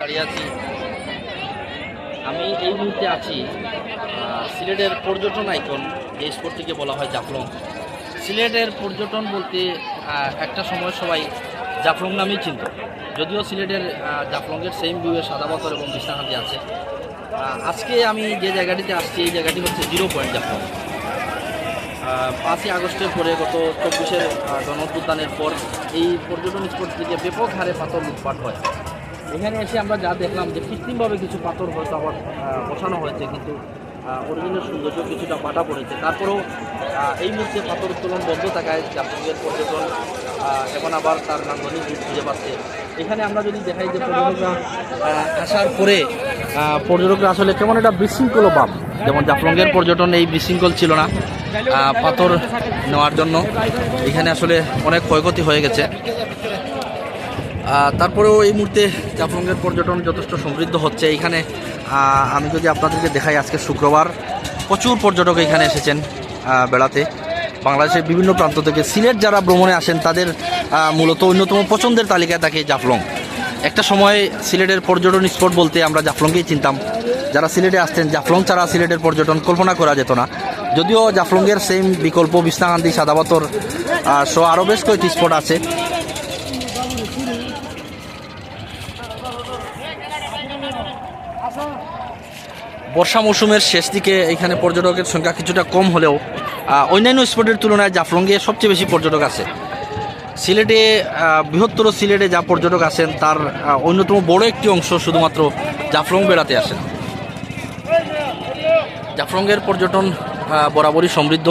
দাঁড়িয়ে আছি। আমি এই মুহূর্তে আছি সিলেটের পর্যটন আইকন যে স্পটটিকে বলা হয় জাফলং। সিলেটের পর্যটন বলতে একটা সময় সবাই জাফলং নামেই চিনত, যদিও সিলেটের জাফলংয়ের সেম ভিউয়ে সাদা পাথর এবং বিছনাহাতি আছে। আজকে আমি যে জায়গাটিতে আসছি এই জায়গাটি হচ্ছে 0 পয়েন্ট জাফলং। 5ই আগস্টের পরে গত 24-এর গণঅভ্যুত্থানের পর এই পর্যটন স্পট থেকে ব্যাপক হারে পাথর লুটপাট হয়। এখানে এসে আমরা যা দেখলাম যে কৃত্রিমভাবে কিছু পাথর হয়তো আবার বসানো হয়েছে, কিন্তু অরিজিনাল সৌন্দর্য কিছুটা বাটা পড়েছে। তারপরেও এই মুহূর্তে পাথর উত্তোলন বন্ধ থাকায় জাফলংয়ের পর্যটন এখন আবার তার নান্দনিক রূপ খুঁজে পাচ্ছে। এখানে আমরা যদি দেখাই যে পর্যটকরা আসার পরে পর্যটকরা আসলে কেমন একটা বিশৃঙ্খল ভাব, যেমন জাফলংয়ের পর্যটন এই বিশৃঙ্খল ছিল না। পাথর নেওয়ার জন্য এখানে আসলে অনেক ক্ষয়ক্ষতি হয়ে গেছে। তারপরেও এই মুহূর্তে জাফলংয়ের পর্যটন যথেষ্ট সমৃদ্ধ হচ্ছে। এইখানে আমি যদি আপনাদেরকে দেখাই, আজকে শুক্রবার প্রচুর পর্যটক এখানে এসেছেন বেড়াতে। বাংলাদেশের বিভিন্ন প্রান্ত থেকে সিলেট যারা ভ্রমণে আসেন তাদের মূলত অন্যতম পছন্দের তালিকায় থাকে জাফলং। একটা সময় সিলেটের পর্যটন স্পট বলতে আমরা জাফলংকেই চিনতাম। যারা সিলেটে আসতেন, জাফলং ছাড়া সিলেটের পর্যটন কল্পনা করা যেত না। যদিও জাফলংয়ের সেম বিকল্প বিছনাকান্দি, সাদাপাথর সহ আরও বেশ কয়েকটি স্পট আছে। বর্ষা মৌসুমের শেষ দিকে এখানে পর্যটকের সংখ্যা কিছুটা কম হলেও অন্যান্য স্পটের তুলনায় জাফলংয়ে সবচেয়ে বেশি পর্যটক আছে। সিলেটে বৃহত্তর সিলেটে যা পর্যটক আছেন তার অন্যতম বড় একটি অংশ শুধুমাত্র জাফলং বেড়াতে আসেন। জাফলংয়ের পর্যটন বরাবরই সমৃদ্ধ।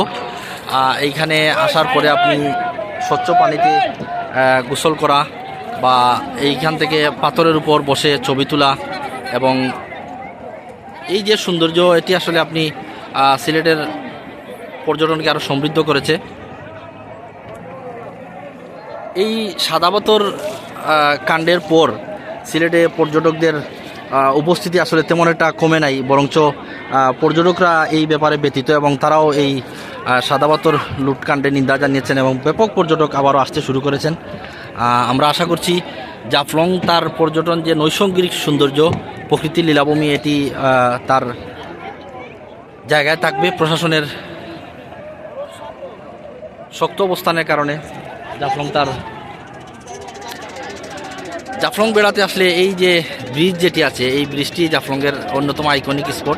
এইখানে আসার পরে আপনি স্বচ্ছ পানিতে গোসল করা বা এইখান থেকে পাথরের উপর বসে ছবি তোলা এবং এই যে সৌন্দর্য, এটি আসলে আপনি সিলেটের পর্যটনকে আরও সমৃদ্ধ করেছে। এই সাদাপাথর কাণ্ডের পর সিলেটে পর্যটকদের উপস্থিতি আসলে তেমন একটা কমে নাই, বরঞ্চ পর্যটকরা এই ব্যাপারে ব্যতীত এবং তারাও এই সাদাপাথর লুটকাণ্ডে নিন্দা জানিয়েছেন এবং ব্যাপক পর্যটক আবারও আসতে শুরু করেছেন। আমরা আশা করছি জাফলং তার পর্যটন যে নৈসর্গিক সৌন্দর্য, প্রকৃতির লীলাভূমি, এটি তার জায়গায় থাকবে। প্রশাসনের শক্ত অবস্থানের কারণে জাফলং বেড়াতে আসলে এই যে ব্রিজ যেটি আছে, এই ব্রিজটি জাফলংয়ের অন্যতম আইকনিক স্পট।